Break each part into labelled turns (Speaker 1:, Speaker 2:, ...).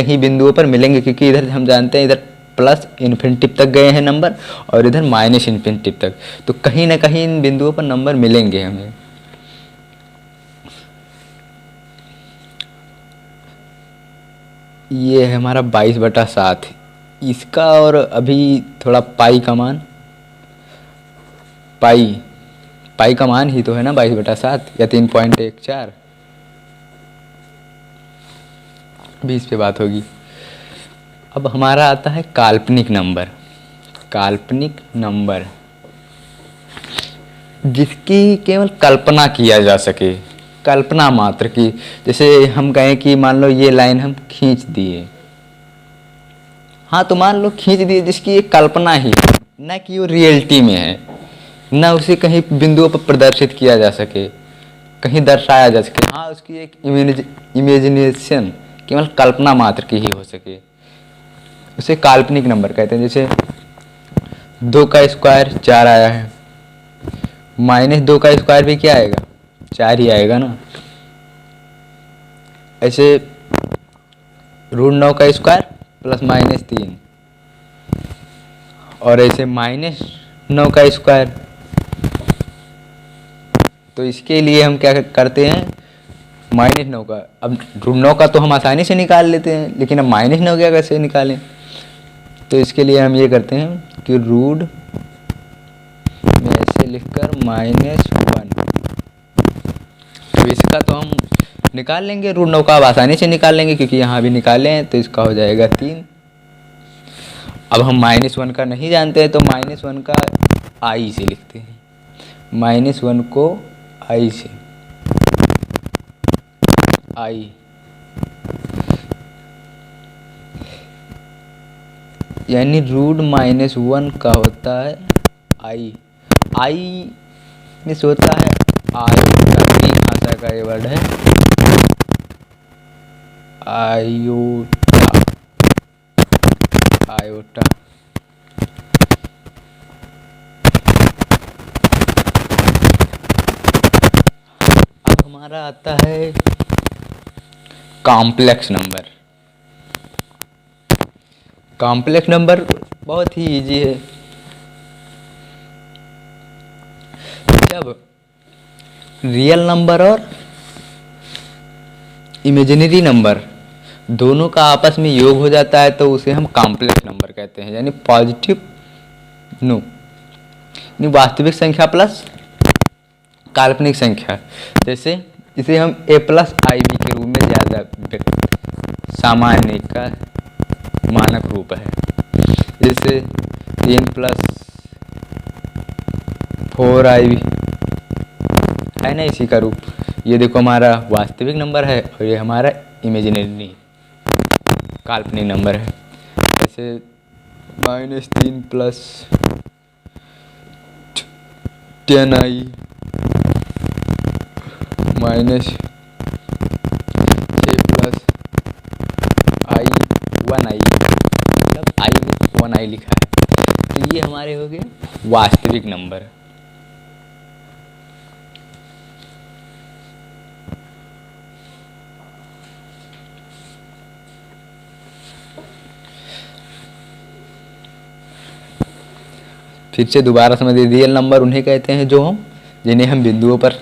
Speaker 1: कहीं बिंदुओं पर मिलेंगे, क्योंकि इधर हम जानते हैं इधर प्लस इन्फिनिटी तक गए हैं नंबर और इधर माइनस इन्फिनिटी तक, तो कहीं ना कहीं इन बिंदुओं पर नंबर मिलेंगे हमें। ये है हमारा 22/7 इसका, और अभी थोड़ा पाई का मान, पाई का मान ही तो है ना 22/7 या 3.14। अभी इस पे बात होगी। अब हमारा आता है काल्पनिक नंबर। काल्पनिक नंबर जिसकी केवल कल्पना किया जा सके, कल्पना मात्र की। जैसे हम कहें कि मान लो ये लाइन हम खींच दिए, हाँ तो मान लो खींच दिए, जिसकी एक कल्पना ही, ना कि वो रियलिटी में है, ना उसे कहीं बिंदुओं पर प्रदर्शित किया जा सके, कहीं दर्शाया जा सके, हाँ उसकी एक इमेजिनेशन केवल कल्पना मात्र की ही हो सके, उसे काल्पनिक नंबर कहते हैं। जैसे 2 का स्क्वायर 4 आया है, -2 का स्क्वायर भी क्या आएगा, 4 ही आएगा ना। ऐसे √9 का स्क्वायर +-3, और ऐसे -9 का स्क्वायर। तो इसके लिए हम क्या करते हैं, -9 का, अब √9 का तो हम आसानी से निकाल लेते हैं, लेकिन अब -9 का कैसे निकालें। तो इसके लिए हम ये करते हैं कि रूट में ऐसे लिखकर -1। तो इसका तो हम निकाल लेंगे, √9 का अब आसानी से निकाल लेंगे, क्योंकि यहाँ भी निकाले हैं, तो इसका हो जाएगा 3। अब हम -1 का नहीं जानते हैं, तो -1 का आई से लिखते हैं, -1 को आई से, आई यानी √-1 का होता है आई। आई में से होता है आयोटा, ग्रीक भाषा का ये वर्ड है आयोटा, आयोटा। अब हमारा आता है कॉम्प्लेक्स नंबर। कॉम्प्लेक्स नंबर बहुत ही इजी है। जब रियल नंबर और इमेजिनरी नंबर दोनों का आपस में योग हो जाता है, तो उसे हम कॉम्प्लेक्स नंबर कहते हैं, यानी पॉजिटिव नो, यानी वास्तविक संख्या प्लस काल्पनिक संख्या। जैसे इसे हम a+ib के रूप में ज़्यादा सामान्य का मानक रूप है। जैसे 3+4ib है ना, इसी का रूप। ये देखो हमारा वास्तविक नंबर है और ये हमारा इमेजिनरी काल्पनिक नंबर है। जैसे -3 + 10i -6 + i1i, मतलब i1i लिखा है। तो ये हमारे हो गए वास्तविक नंबर। फिर से दोबारा समझ लीजिए, रियल नंबर उन्हें कहते हैं जिन्हें हम बिंदुओं पर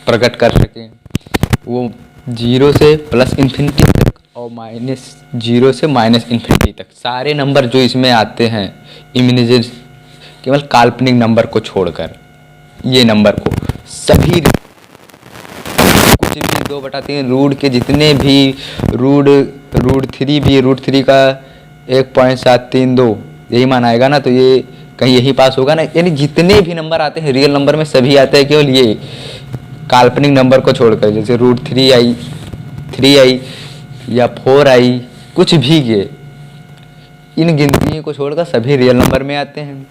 Speaker 1: प्रकट कर सकें। वो 0 से +∞ तक और -0 से -∞ तक सारे नंबर जो इसमें आते हैं, इमेजिनरी केवल काल्पनिक नंबर को छोड़कर, ये नंबर को सभी कुछ भी 2/3 रूट के जितने भी √3 भी, √3 का 1.732 यही मान आएगा ना, तो ये कहीं यही पास होगा ना। यानी जितने भी नंबर आते हैं रियल नंबर में सभी आते हैं, केवल ये काल्पनिक नंबर को छोड़कर। जैसे √3i, 3i या 4i, कुछ भी के इन गिनतियों को छोड़कर सभी रियल नंबर में आते हैं।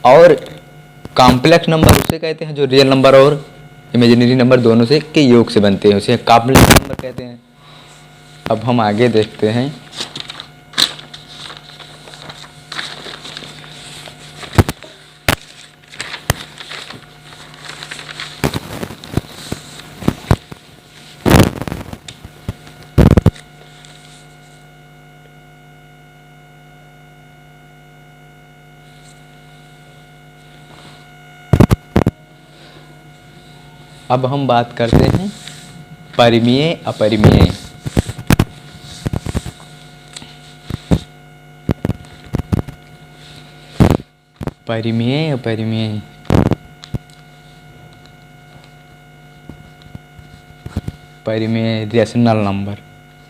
Speaker 1: और कॉम्प्लेक्स नंबर उसे कहते हैं जो रियल नंबर और इमेजिनरी नंबर दोनों से के योग से बनते हैं, उसे कॉम्प्लेक्स नंबर कहते हैं। अब हम आगे देखते हैं। अब हम बात करते हैं परिमेय अपरिमेय। परिमेय अपरिमेय। परिमेय रेशनल नंबर,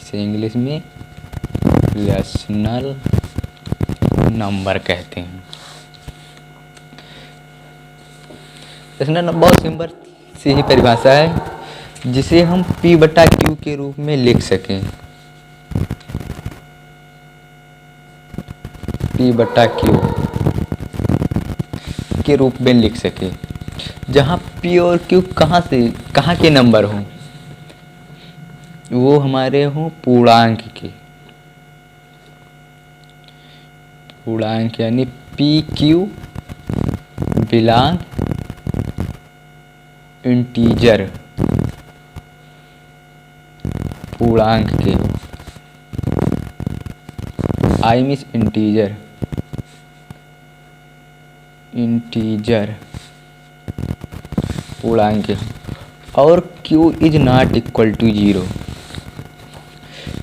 Speaker 1: इसे इंग्लिश में रेशनल नंबर कहते हैं। रेशनल नंबर बहुत सिंपल सी ही परिभाषा है जिसे हम P बटा Q के रूप में लिख सकें। P बटा Q के रूप में लिख सके, जहाँ P और Q कहाँ के नंबर हों, वो हमारे हों पूर्णांक के। पूर्णांक यानी PQ बिलोंग इंटीजर, पूर्णांक के। I मीन्स इंटीजर, इंटीजर पूर्णांक के। और Q is not equal to 0,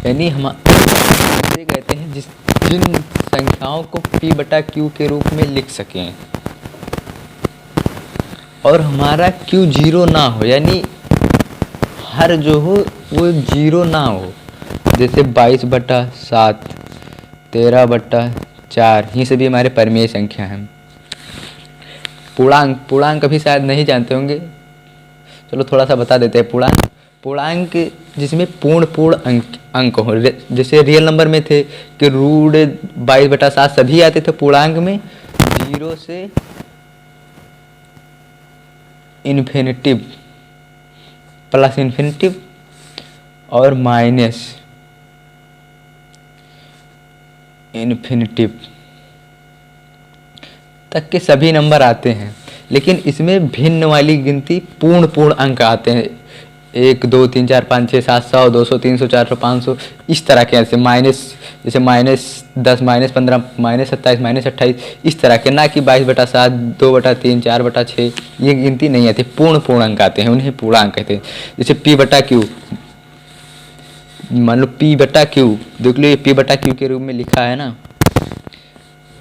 Speaker 1: यानी हम इसे कहते हैं जिन संख्याओं को P बटा Q के रूप में लिख सकें और हमारा Q 0 ना हो, यानी हर जो हो वो 0 ना हो। जैसे 22 बटा 7, 13 बटा 4, ये सभी हमारे परिमेय संख्या हैं। पूर्णांक अभी शायद नहीं जानते होंगे, चलो थोड़ा सा बता देते हैं। पूर्णांक जिसमें पूर्ण अंक हो, जैसे रियल नंबर में थे कि रूट 22 बटा 7 सभी आते थे पूर्णांक में, 0 से इन्फिनिटिव, प्लस इन्फिनिटिव और माइनस इन्फिनिटिव तक के सभी नंबर आते हैं। लेकिन इसमें भिन्न वाली गिनती पूर्ण अंक आते हैं। 1 2 3 4 5 6 7 100 200 300 400 500 इस तरह के, ऐसे जैसे -10 -15 -27 -28 इस तरह के, ना कि 22 बटा 7 2 बटा 3 4 बटा 6, ये गिनती नहीं आती। पूर्ण अंक आते हैं, उन्हें पूर्णांक कहते हैं। जैसे P बटा Q, मान लो P बटा Q, देख लो ये P बटा Q के रूप में लिखा है ना।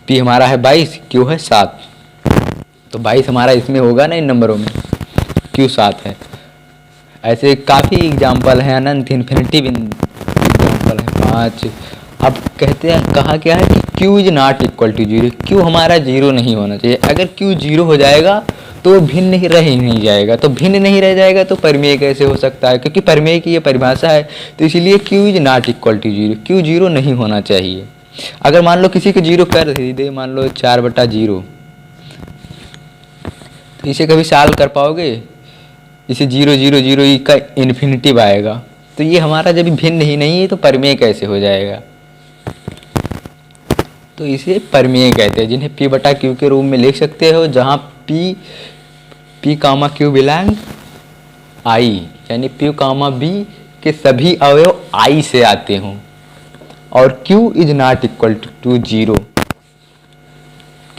Speaker 1: P हमारा है 22, Q है 7, तो 22 हमारा इसमें होगा ना इन नंबरों में, Q 7 है। ऐसे काफ़ी एग्जाम्पल हैं, अनंत इन्फिनिटिव एग्जाम्पल है 5। अब कहते हैं, कहा क्या है कि Q is not equal to 0, Q हमारा 0 नहीं होना चाहिए। अगर Q 0 हो जाएगा तो भिन्न ही रह ही नहीं जाएगा, तो भिन्न नहीं रह जाएगा तो परिमेय कैसे हो सकता है, क्योंकि परिमेय की ये परिभाषा है। तो इसीलिए Q is not equal to 0, Q 0 नहीं होना चाहिए। अगर मान लो किसी को 0 कर दे, मान लो 4 बटा 0, तो इसे कभी सॉल्व कर पाओगे? इसे 0 0 0 का इन्फिनिटिव आएगा, तो ये हमारा जब भिन्न ही नहीं है तो परिमेय कैसे हो जाएगा? तो इसे परिमेय कहते हैं, जिन्हें P बटा Q के रूप में लिख सकते हो, जहाँ P comma Q belong I, यानी P कामा B के सभी अवयव I से आते हों, और Q is not equal to 0,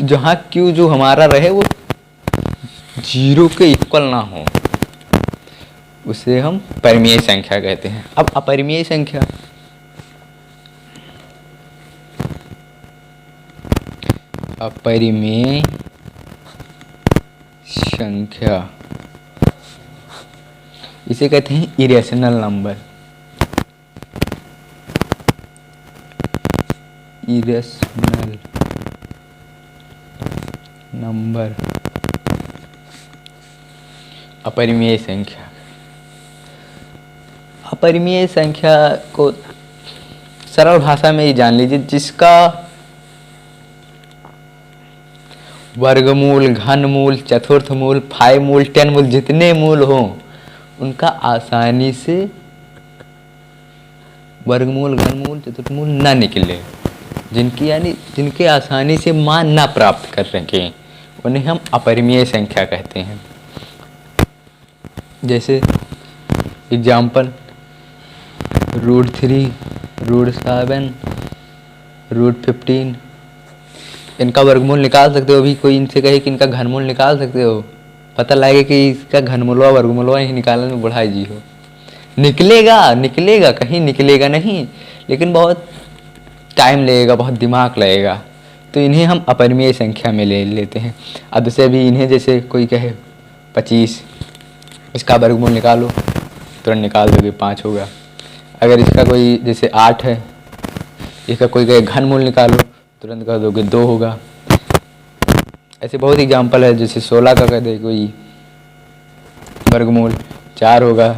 Speaker 1: जहाँ Q जो हमारा रहे वो 0 के इक्वल ना हो, उसे हम परिमेय संख्या कहते हैं। अब अपरिमेय संख्या, अपरिमेय संख्या इसे कहते हैं इरेशनल नंबर। इरेशनल नंबर, अपरिमेय संख्या। अपरिमेय संख्या को सरल भाषा में ही जान लीजिए, जिसका वर्गमूल, घनमूल, चतुर्थमूल, 5 मूल, 10 मूल, जितने मूल हों उनका आसानी से वर्गमूल, घनमूल, चतुर्थमूल ना निकले, जिनके आसानी से मान ना प्राप्त कर सकें, उन्हें हम अपरिमेय संख्या कहते हैं। जैसे एग्जाम्पल, √3, √7, √15, इनका वर्गमूल निकाल सकते हो। अभी कोई इनसे कहे कि इनका घनमूल निकाल सकते हो, पता लगे कि इसका घनमूलवा वर्गमूलवा ही निकालने में बड़ा इजी हो। निकलेगा कहीं निकलेगा नहीं, लेकिन बहुत टाइम लगेगा, बहुत दिमाग लगेगा। तो इन्हें हम अपरिमेय संख्या में ले लेते हैं। अब जैसे अभी इन्हें जैसे कोई कहे 25, इसका वर्गमूल निकालो, तुरंत निकाल दोगे 5 होगा। अगर इसका कोई जैसे 8 है, इसका कोई कहे घनमूल निकालो, तुरंत कर दोगे 2 होगा। ऐसे बहुत एग्जाम्पल है। जैसे 16 का कह दे कोई वर्गमूल 4 होगा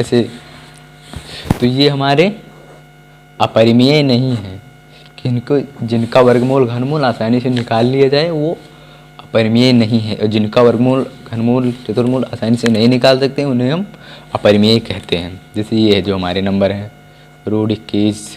Speaker 1: ऐसे। तो ये हमारे अपरिमेय नहीं है। जिनका वर्गमूल घनमूल आसानी से निकाल लिया जाए वो अपरिमेय नहीं है, और जिनका वर्गमूल घनमूल चतुर्मूल आसानी से नहीं निकाल सकते उन्हें हम अपरिमेय कहते हैं। जैसे ये है जो हमारे नंबर हैं √21,